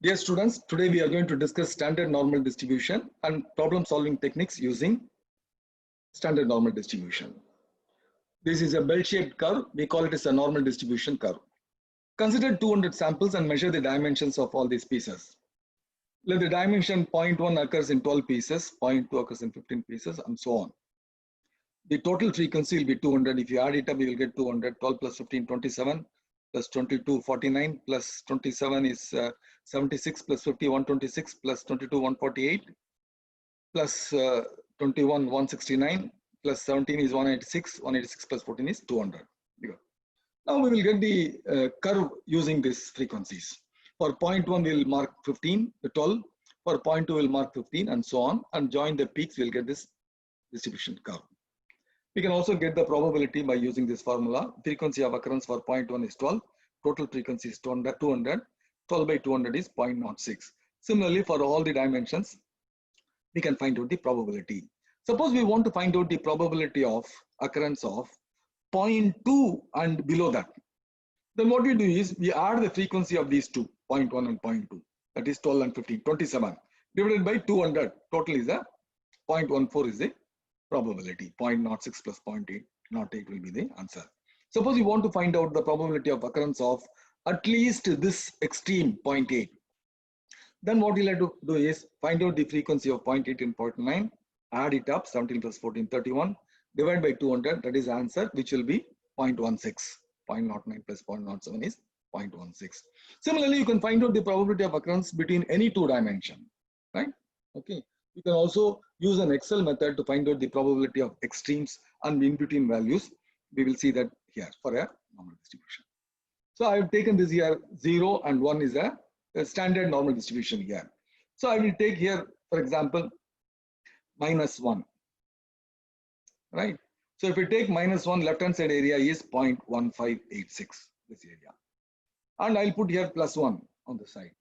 Dear students, today we are going to discuss standard normal distribution and problem solving techniques using standard normal distribution. This is a bell-shaped curve. We call it as a normal distribution curve. Consider 200 samples and measure the dimensions of all these pieces. Let the dimension 0.1 occurs in 12 pieces, 0.2 occurs in 15 pieces, and so on. The total frequency will be 200. If you add it up, you will get 200. 12 plus 15, 27. Plus 22, 49, plus 27 is 76, plus 50, 126, plus 22, 148, plus 21, 169, plus 17 is 186, 186 plus 14 is 200. Now we will get the curve using these frequencies. For 0.1 we will mark 15, 12, for 0.2 we will mark 15, and so on, and join the peaks, we will get this distribution curve. We can also get the probability by using this formula. Frequency of occurrence for 0.1 is 12, total frequency is 200, 12 by 200 is 0.06. Similarly, for all the dimensions, we can find out the probability. Suppose we want to find out the probability of occurrence of 0.2 and below that. Then what we do is we add the frequency of these two, 0.1 and 0.2, that is 12 and 15, 27, divided by 200. Total is a 0.14 is the probability. 0.06 plus 0.808 will be the answer. Suppose you want to find out the probability of occurrence of at least this extreme 0.8. Then what we'll have to do is find out the frequency of 0.8 and 0.9, add it up, 17 plus 14, 31, divide by 200, that is answer, which will be 0.16. 0.09 plus 0.07 is 0.16. Similarly, you can find out the probability of occurrence between any two dimensions, right? Okay. You can also use an Excel method to find out the probability of extremes and in between values. We will see that here for a normal distribution. So I have taken this here 0 and 1 is a standard normal distribution here. So I will take here, for example, -1, right? So if we take -1, left hand side area is 0.1586, this area. And I'll put here +1 on the side,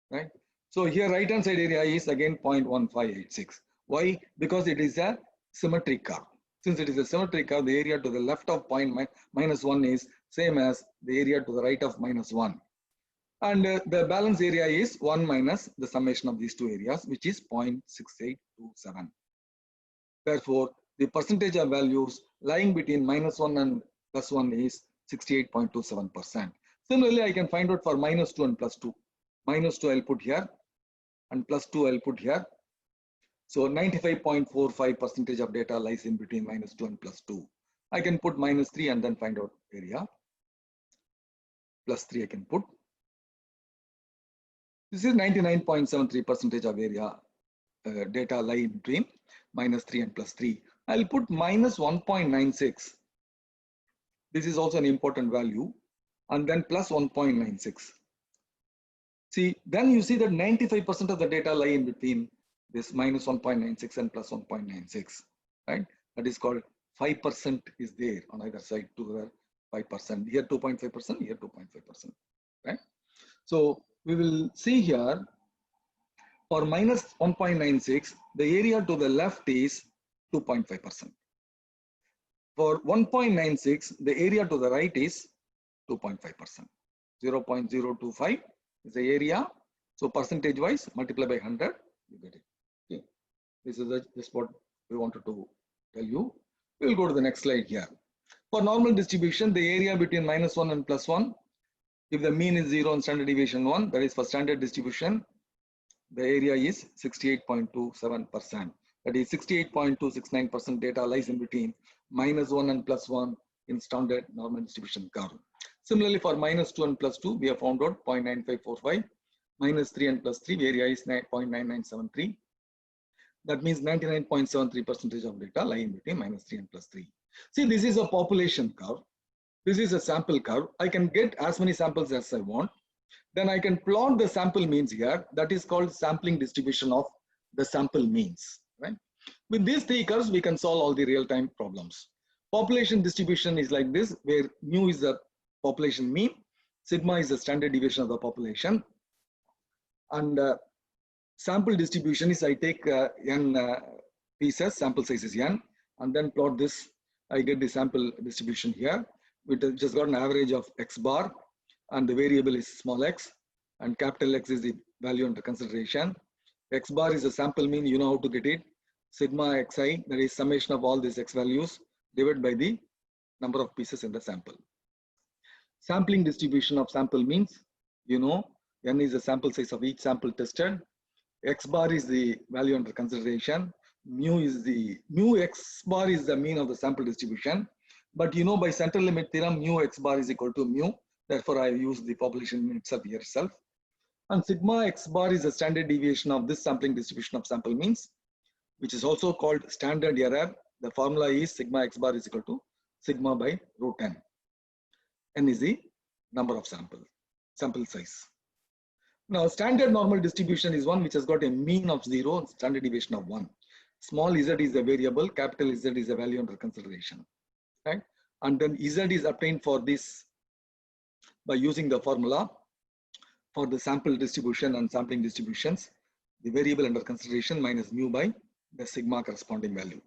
right? So here right hand side area is again 0.1586. Why? Because it is a symmetric curve. Since it is a symmetric curve, the area to the left of -1 is same as the area to the right of -1. And the balance area is 1 minus the summation of these two areas, which is 0.6827. Therefore, the percentage of values lying between -1 and +1 is 68.27%. Similarly, I can find out for -2 and +2. -2 I'll put here and +2 I'll put here. So 95.45% of data lies in between -2 and +2. I can put -3 and then find out area. +3 I can put. This is 99.73% of area data lie in between -3 and +3. I'll put -1.96. This is also an important value, and then +1.96. See, then you see that 95% of the data lie in between this -1.96 and +1.96, right? That is called 5% is there on either side, to the 5%. Here 2.5%, here 2.5%, right? So we will see here for -1.96, the area to the left is 2.5%. For 1.96, the area to the right is 2.5%. 0.025 is the area. So percentage wise, multiply by 100, you get it. Okay. This is just what we wanted to tell you. We will go to the next slide here. For normal distribution, the area between -1 and +1, if the mean is 0 and standard deviation 1, that is for standard distribution, the area is 68.27%. That is 68.269% data lies in between -1 and +1 in standard normal distribution curve. Similarly, for -2 and +2, we have found out 0.9545. -3 and +3, the area is 0.9973. That means 99.73% of data lie in between -3 and +3. See, this is a population curve. This is a sample curve. I can get as many samples as I want. Then I can plot the sample means here. That is called sampling distribution of the sample means, right? With these three curves, we can solve all the real-time problems. Population distribution is like this, where mu is the population mean, sigma is the standard deviation of the population, and sample distribution is I take n pieces, sample size is n, and then plot this. I get the sample distribution here. We just got an average of x bar, and the variable is small x, and capital X is the value under consideration. X bar is the sample mean, you know how to get it. Sigma xi, that is summation of all these x values divided by the number of pieces in the sample. Sampling distribution of sample means, you know, n is the sample size of each sample tested. X bar is the value under consideration. Mu x bar is the mean of the sample distribution. But you know, by central limit theorem, mu x bar is equal to mu. Therefore, I use the population mean itself here itself. And sigma x bar is the standard deviation of this sampling distribution of sample means, which is also called standard error. The formula is sigma x bar is equal to sigma by root n. N is the number of sample size. Now, standard normal distribution is one which has got a mean of 0 and standard deviation of 1. Small z is a variable, capital Z is a value under consideration, right? And then z is obtained for this by using the formula for the sample distribution and sampling distributions, the variable under consideration minus mu by the sigma corresponding value.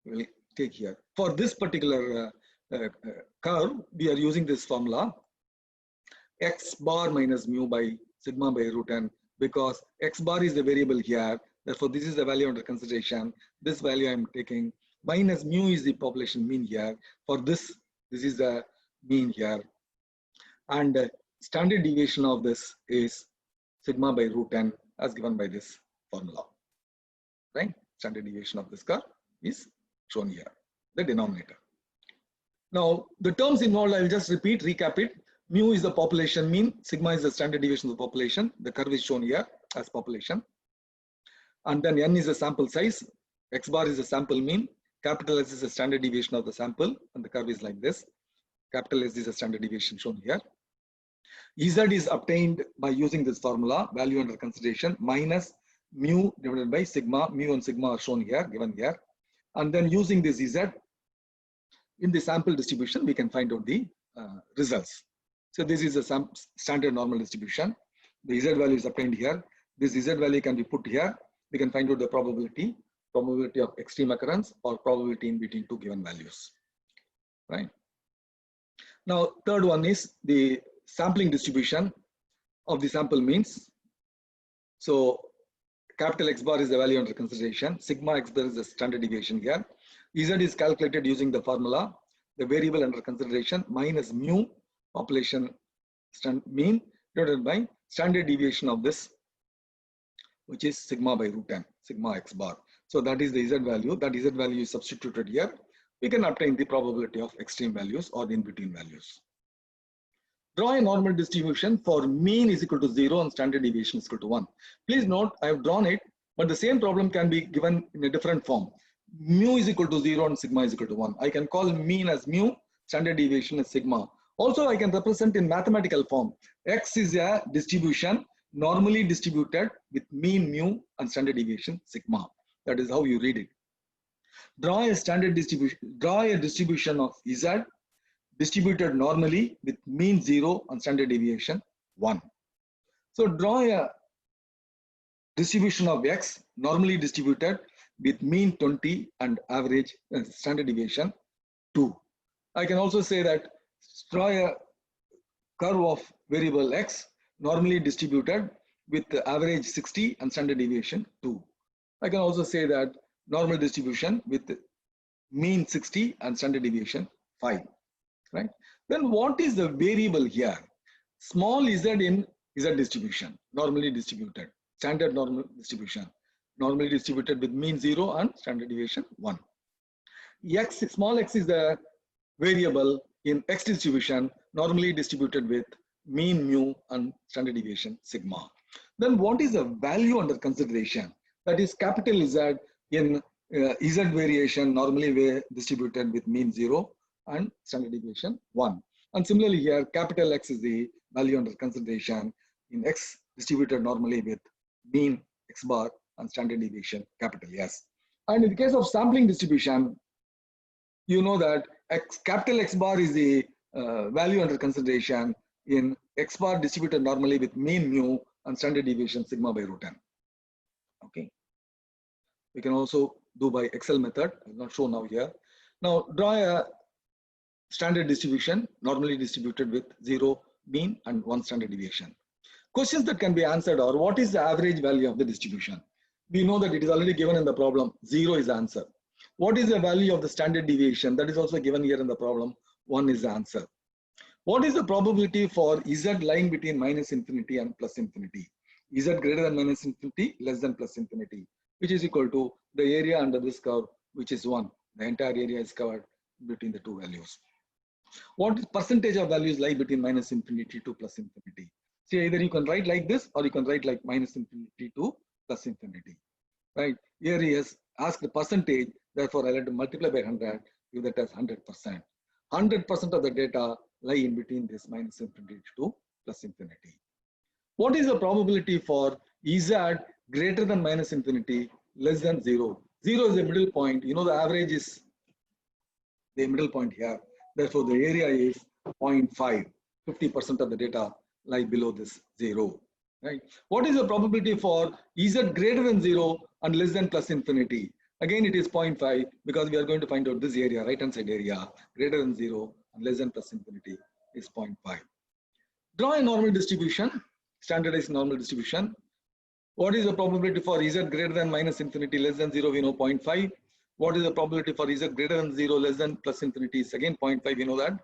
We will take here. For this particular curve, we are using this formula x bar minus mu by sigma by root n, because x bar is the variable here. Therefore, this is the value under consideration. This value I am taking minus mu is the population mean here. For this is the mean here. And standard deviation of this is sigma by root n as given by this formula. Right? Standard deviation of this curve is shown here, the denominator. Now, the terms involved, I will just recap it. Mu is the population mean, sigma is the standard deviation of the population. The curve is shown here as population. And then n is the sample size, x bar is the sample mean, capital S is the standard deviation of the sample, and the curve is like this. Capital S is the standard deviation shown here. Z is obtained by using this formula, value under consideration, minus mu divided by sigma. Mu and sigma are shown here, given here. And then using this Z in the sample distribution, we can find out the results. So this is a standard normal distribution. The Z value is obtained here. This Z value can be put here. We can find out the probability of extreme occurrence or probability in between two given values. Right. Now, third one is the sampling distribution of the sample means. So capital X bar is the value under consideration. Sigma X bar is the standard deviation here. Z is calculated using the formula, the variable under consideration minus mu population mean divided by standard deviation of this, which is sigma by root n, sigma X bar. So that is the Z value. That Z value is substituted here. We can obtain the probability of extreme values or in between values. Draw a normal distribution for mean is equal to 0 and standard deviation is equal to 1. Please note, I have drawn it, but the same problem can be given in a different form. Mu is equal to 0 and sigma is equal to 1. I can call mean as mu, standard deviation as sigma. Also, I can represent in mathematical form. X is a distribution normally distributed with mean mu and standard deviation sigma. That is how you read it. Draw a standard distribution. Draw a distribution of Z distributed normally with mean 0 and standard deviation 1. So draw a distribution of X normally distributed with mean 20 and average standard deviation 2. I can also say that draw a curve of variable X normally distributed with the average 60 and standard deviation 2. I can also say that normal distribution with mean 60 and standard deviation 5. Right? Then what is the variable here? Small z in Z distribution, normally distributed, standard normal distribution, normally distributed with mean 0 and standard deviation 1. X, small x is the variable in X distribution, normally distributed with mean mu and standard deviation sigma. Then what is the value under consideration? That is capital Z in Z variation, normally distributed with mean 0 and standard deviation 1. And similarly here, capital X is the value under consideration in X distributed normally with mean X bar and standard deviation capital S. And in the case of sampling distribution, you know that capital X bar is the value under consideration in X bar distributed normally with mean mu and standard deviation sigma by root n. Okay. We can also do by Excel method, I'm not shown now here. Now draw a standard distribution normally distributed with 0 mean and 1 standard deviation. Questions that can be answered are, what is the average value of the distribution? We know that it is already given in the problem. 0 is the answer. What is the value of the standard deviation? That is also given here in the problem. 1 is the answer. What is the probability for z lying between minus infinity and plus infinity? Z greater than minus infinity, less than plus infinity, which is equal to the area under this curve, which is 1. The entire area is covered between the two values. What percentage of values lie between minus infinity to plus infinity? See, either you can write like this or you can write like minus infinity to plus infinity. Right? Here he has asked the percentage, therefore I'll have to multiply by 100, give that as 100%. 100% of the data lie in between this minus infinity to plus infinity. What is the probability for z greater than minus infinity, less than 0? 0 is the middle point. You know the average is the middle point here. Therefore, the area is 0.5. 50% of the data lie below this 0. Right? What is the probability for z greater than 0 and less than plus infinity? Again, it is 0.5 because we are going to find out this area, right hand side area, greater than 0 and less than plus infinity is 0.5. Draw a normal distribution, standardized normal distribution. What is the probability for z greater than minus infinity, less than 0? We know 0.5. What is the probability for z greater than 0, less than plus infinity? Is again 0.5, we know that.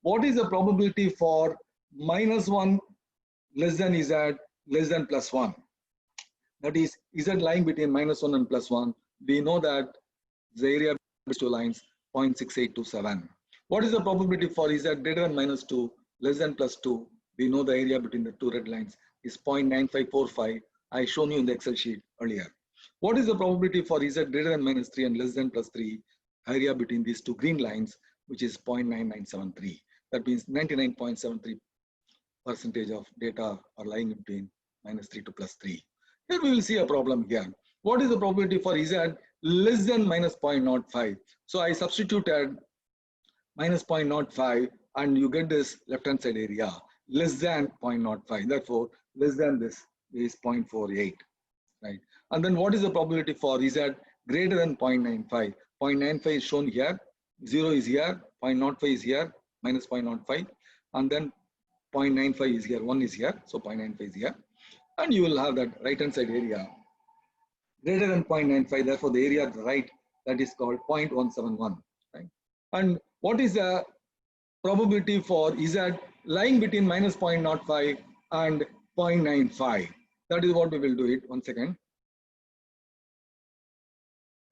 What is the probability for minus 1, less than z, less than plus 1? That is z lying between minus 1 and plus 1. We know that the area between these two lines 0.6827. What is the probability for z greater than minus 2, less than plus 2? We know the area between the two red lines is 0.9545. I shown you in the Excel sheet earlier. What is the probability for z greater than minus 3 and less than plus 3? Area between these two green lines, which is 0.9973. That means 99.73% of data are lying between minus 3 to plus 3. Here we will see a problem here. What is the probability for z less than minus 0.05? So I substituted minus 0.05 and you get this left hand side area less than 0.05. Therefore, less than this is 0.48. Right? And then what is the probability for z greater than 0.95? 0.95 is shown here, 0 is here, 0.05 is here, minus 0.05, and then 0.95 is here, 1 is here, so 0.95 is here. And you will have that right hand side area greater than 0.95, therefore the area at the right, that is called 0.171. Right? And what is the probability for z lying between minus 0.05 and 0.95? That is what we will do it. 1 second.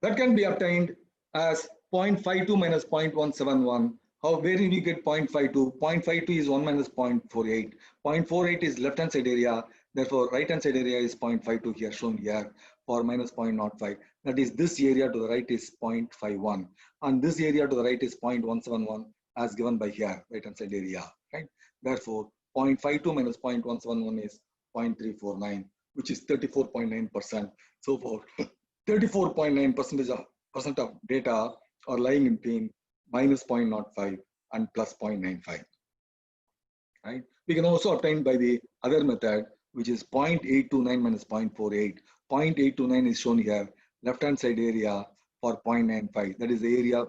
That can be obtained as 0.52 minus 0.171. How, where do we get 0.52? 0.52 is 1 minus 0.48. 0.48 is left hand side area. Therefore, right hand side area is 0.52 here, shown here for minus 0.05. That is, this area to the right is 0.51. And this area to the right is 0.171 as given by here, right hand side area. Right? Therefore, 0.52 minus 0.171 is 0.349, which is 34.9%. So for 34.9% of data are lying in between minus 0.05 and plus 0.95. Right? We can also obtain by the other method, which is 0.829 minus 0.48. 0.829 is shown here, left hand side area for 0.95. That is the area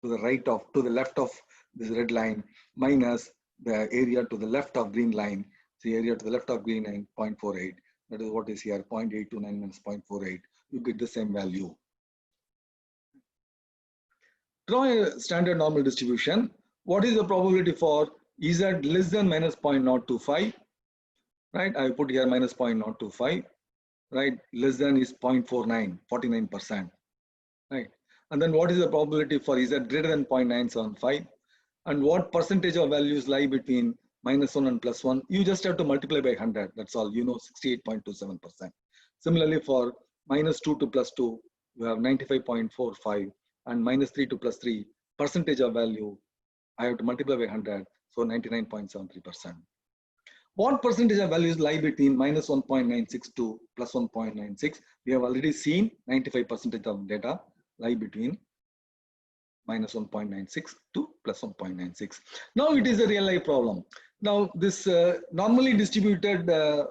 to the right of, to the left of this red line minus the area to the left of green line. The area to the left of green line 0.48. That is what is here, 0.829 minus 0.48. You get the same value. Draw a standard normal distribution. What is the probability for z less than minus 0.025? Right, I put here minus 0.025. Right, less than is 0.49, 49%. Right, and then what is the probability for z greater than 0.975? And what percentage of values lie between minus 1 and plus 1? You just have to multiply by 100. That's all. You know, 68.27%. Similarly, for minus 2 to plus 2, you have 95.45, and minus 3 to plus 3, percentage of value, I have to multiply by 100, so 99.73%. What percentage of values lie between minus 1.96 to plus 1.96? We have already seen 95% of data lie between minus 1.96 to plus 1.96. Now it is a real life problem. Now this normally distributed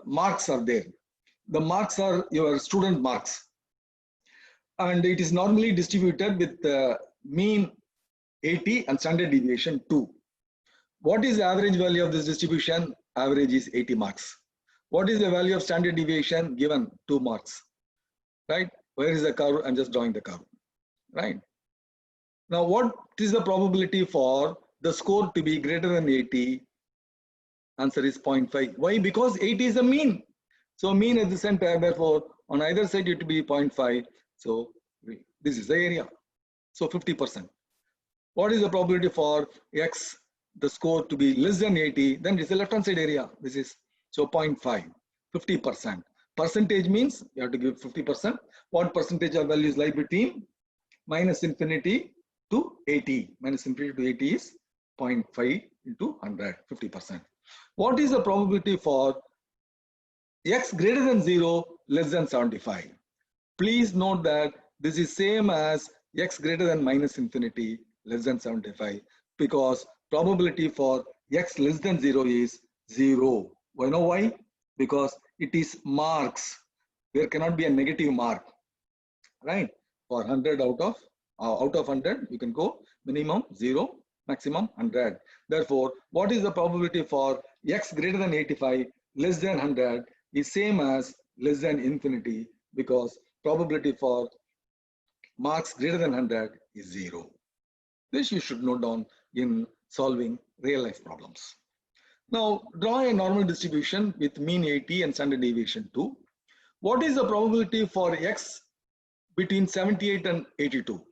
marks are there. The marks are your student marks. And it is normally distributed with mean 80 and standard deviation 2. What is the average value of this distribution? Average is 80 marks. What is the value of standard deviation given? 2 marks, right? Where is the curve? I'm just drawing the curve, right? Now, what is the probability for the score to be greater than 80? Answer is 0.5. Why? Because 80 is the mean. So mean at the center, therefore, on either side it will be 0.5. So this is the area. So 50%. What is the probability for X, the score to be less than 80? Then it's the left-hand side area. This is, so 0.5, 50%. Percentage means you have to give 50%. What percentage of values lie between minus infinity to 80? Minus infinity to 80 is 0.5 into 100, 50%. What is the probability for X greater than 0, less than 75? Please note that this is same as X greater than minus infinity, less than 75, because probability for X less than 0 is 0. You know why? Because it is marks. There cannot be a negative mark, right? For 100 out of 100, you can go minimum 0, maximum 100. Therefore, what is the probability for X greater than 85, less than 100 is same as less than infinity, because probability for marks greater than 100 is 0. This you should note down in solving real life problems. Now, draw a normal distribution with mean 80 and standard deviation 2. What is the probability for X between 78 and 82?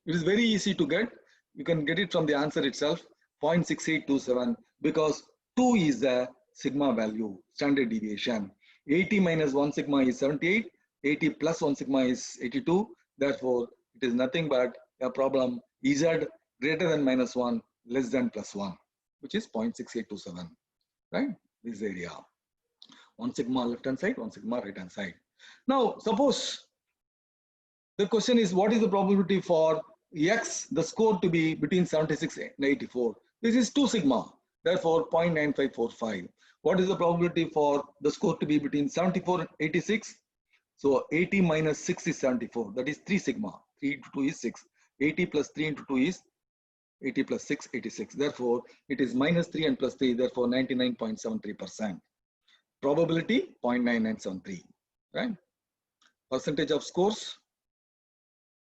It is very easy to get. You can get it from the answer itself, 0.6827, because 2 is the sigma value, standard deviation. 80 minus 1 sigma is 78, 80 plus 1 sigma is 82. Therefore, it is nothing but a problem Z greater than minus 1, less than plus 1, which is 0.6827, right? This area. 1 sigma left hand side, 1 sigma right hand side. Now, suppose the question is, what is the probability for X, the score to be between 76 and 84? This is 2 sigma, therefore 0.9545. What is the probability for the score to be between 74 and 86? So 80 minus 6 is 74, that is 3 sigma. 3 into 2 is 6. 80 plus 3 into 2 is 80 plus 6, 86. Therefore, it is minus 3 and plus 3, therefore 99.73%. Probability 0.9973, right? Percentage of scores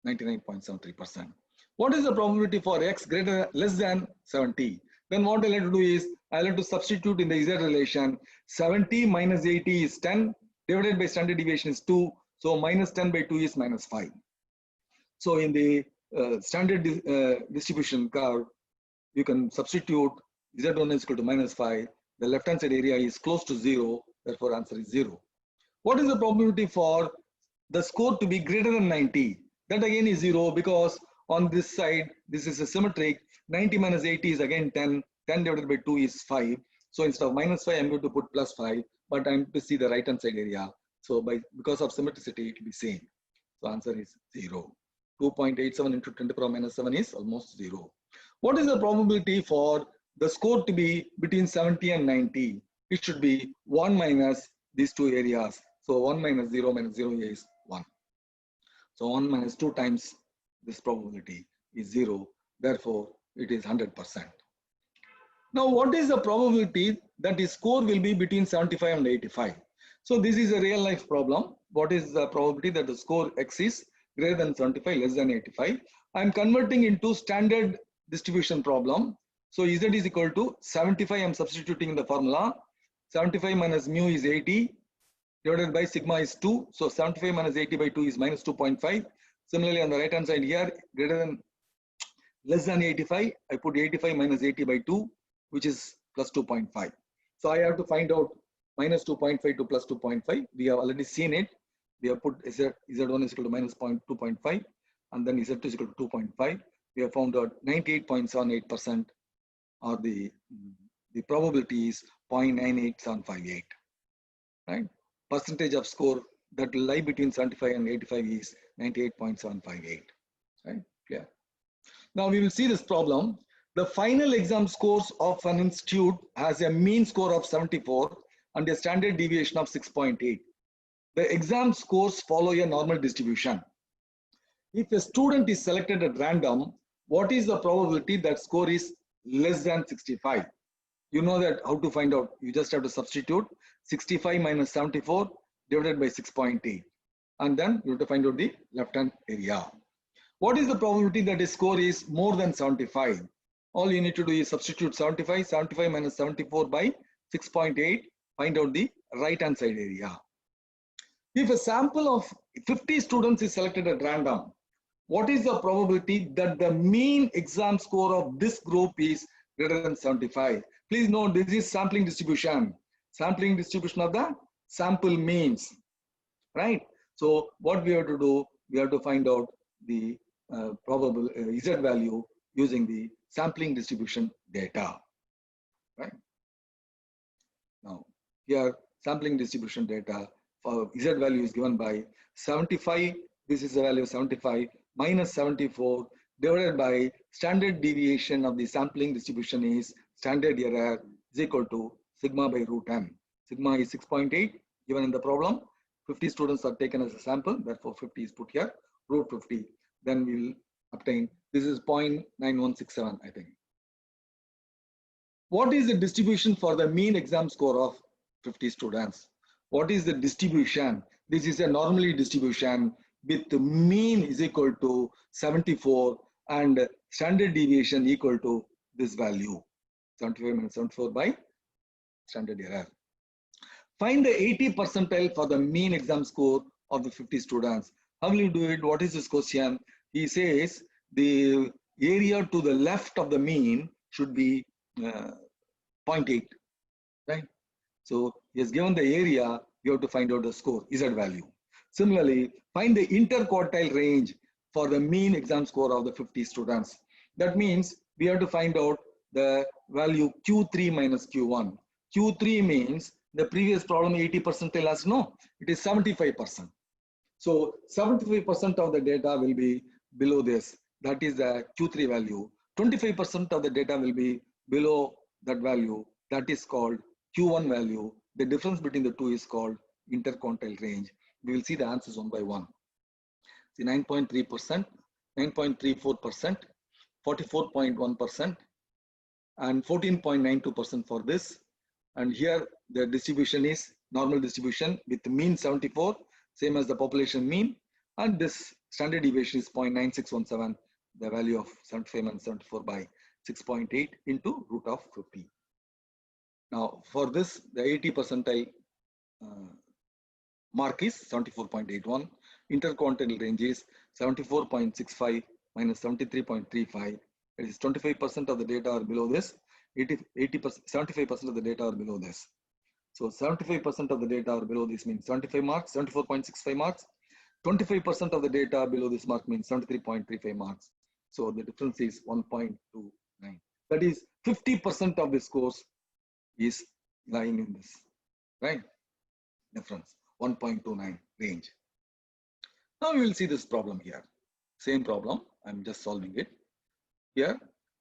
99.73%. What is the probability for X less than 70? Then what I'll have to do is, I'll have to substitute in the Z relation. 70 minus 80 is 10, divided by standard deviation is 2. So minus 10 by 2 is minus 5. So in the standard distribution curve, you can substitute Z1 is equal to minus 5. The left hand side area is close to 0. Therefore, answer is 0. What is the probability for the score to be greater than 90? That again is 0, because on this side, this is a symmetric. 90 minus 80 is again 10. 10 divided by 2 is 5. So instead of minus 5, I'm going to put plus 5. But I'm to see the right hand side area. So because of symmetricity, it will be same. So answer is 0. 2.87 into 10 to the power minus 7 is almost 0. What is the probability for the score to be between 70 and 90? It should be 1 minus these two areas. So 1 minus 0 is 1. So 1 minus 2 times this probability is 0. Therefore, it is 100%. Now, what is the probability that the score will be between 75 and 85? So this is a real life problem. What is the probability that the score X is greater than 75, less than 85? I'm converting into standard distribution problem. So Z is equal to 75. I'm substituting in the formula. 75 minus mu is 80 divided by sigma is 2. So 75 minus 80 by 2 is minus 2.5. Similarly, on the right hand side here, greater than less than 85, I put 85 minus 80 by 2, which is plus 2.5. So I have to find out minus 2.5 to plus 2.5. We have already seen it. We have put Z1 is equal to minus 2.5, and then Z2 is equal to 2.5. We have found out 98.78%, or the probability is 0.98758. Right? Percentage of score that will lie between 75 and 85 is 98.758. Right? Yeah. Now we will see this problem. The final exam scores of an institute has a mean score of 74 and a standard deviation of 6.8. The exam scores follow a normal distribution. If a student is selected at random, what is the probability that score is less than 65? You know that how to find out. You just have to substitute 65 minus 74 divided by 6.8. And then you have to find out the left-hand area. What is the probability that a score is more than 75? All you need to do is substitute 75 minus 74 by 6.8, find out the right-hand side area. If a sample of 50 students is selected at random, what is the probability that the mean exam score of this group is greater than 75? Please note, this is sampling distribution. Sampling distribution of the sample means, right? So what we have to do, we have to find out the probable Z value using the sampling distribution data, right? Now, here sampling distribution data for Z value is given by 75. This is the value of 75 minus 74 divided by standard deviation of the sampling distribution is standard error is equal to sigma by root n. Sigma is 6.8 given in the problem. 50 students are taken as a sample, therefore 50 is put here, root 50. Then we will obtain, this is 0.9167, I think. What is the distribution for the mean exam score of 50 students? What is the distribution? This is a normally distribution with the mean is equal to 74 and standard deviation equal to this value, 75 minus 74 by standard error. Find the 80 percentile for the mean exam score of the 50 students. How will you do it? What is this question? He says the area to the left of the mean should be 0.8, right? So he has given the area, you have to find out the score, Z value. Similarly, find the interquartile range for the mean exam score of the 50 students. That means we have to find out the value Q3 minus Q1. Q3 means the previous problem 80 percentile as no, it is 75%. So 75% of the data will be below this. That is the Q3 value. 25% of the data will be below that value. That is called Q1 value. The difference between the two is called interquartile range. We will see the answers one by one. See 9.3%, 9.34%, 44.1%, and 14.92% for this. And here the distribution is normal distribution with the mean 74, same as the population mean. And this standard deviation is 0.9617, the value of 75 and 74 by 6.8 into root of 50. Now for this, the 80 percentile mark is 74.81. Interquartile range is 74.65 minus 73.35. It is 25% of the data are below this. 75% of the data are below this. So 75% of the data are below this means 75 marks, 74.65 marks. 25% of the data below this mark means 73.35 marks. So the difference is 1.29. That is 50% of the scores is lying in this, right? Difference 1.29 range. Now we will see this problem here. Same problem. I'm just solving it here.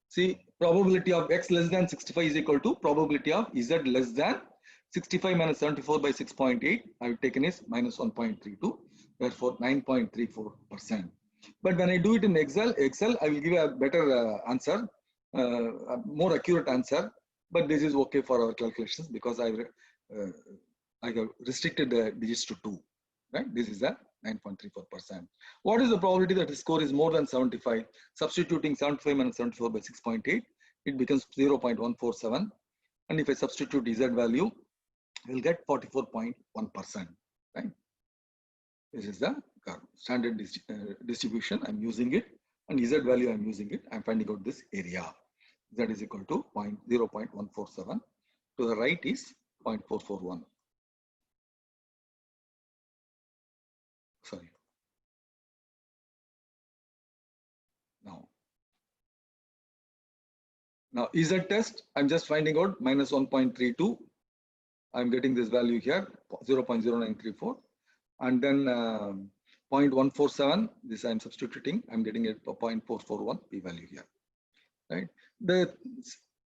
See, probability of x less than 65 is equal to probability of z less than 65 minus 74 by 6.8. I have taken is minus 1.32, therefore 9.34%. But when I do it in Excel, I will give a better answer, a more accurate answer. But this is okay for our calculations because I have restricted the digits to 2. Right? This is a 9.34%. What is the probability that the score is more than 75? Substituting 75 minus 74 by 6.8, it becomes 0.147. And if I substitute Z value, we'll get 44.1%. Right? This is the standard distribution. I'm using it, and Z value I'm using it. I'm finding out this area. Z is equal to 0.147. To the right is 0.441. Sorry. Now Z test, I'm just finding out minus 1.32. I'm getting this value here, 0.0934. And then 0.147, this I'm substituting. I'm getting it 0.441 p value here. Right. The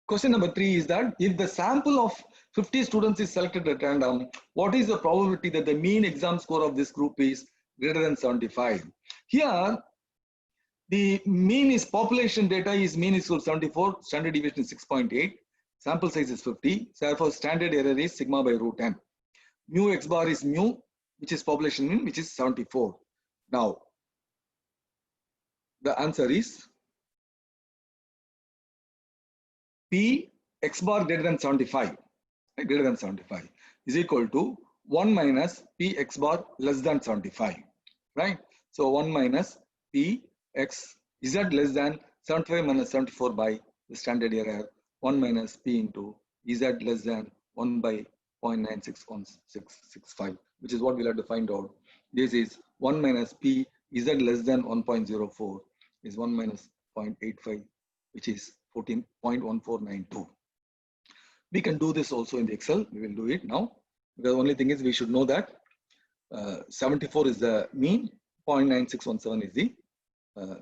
question number 3 is that if the sample of 50 students is selected at random, what is the probability that the mean exam score of this group is greater than 75? Here, the mean is population data is mean is 74, standard deviation is 6.8. Sample size is 50. Therefore, standard error is sigma by root n. Mu x bar is mu, which is population mean, which is 74. Now, the answer is P x bar greater than 75, greater than 75 is equal to 1 minus P x bar less than 75, right? So 1 minus P x z less than 75 minus 74 by the standard error, 1 minus P into z less than 1 by 0.961665, which is what we'll have to find out. This is 1 minus P z less than 1.04 is 1 minus 0.85, which is 14.1492. We can do this also in the Excel. We will do it now. The only thing is we should know that 74 is the mean, 0.9617 is the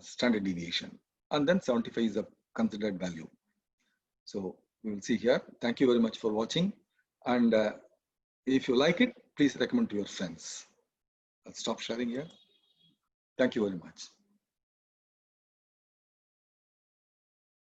standard deviation, and then 75 is the considered value. So we will see here. Thank you very much for watching, and if you like it, please recommend to your friends. I'll stop sharing here. Thank you very much.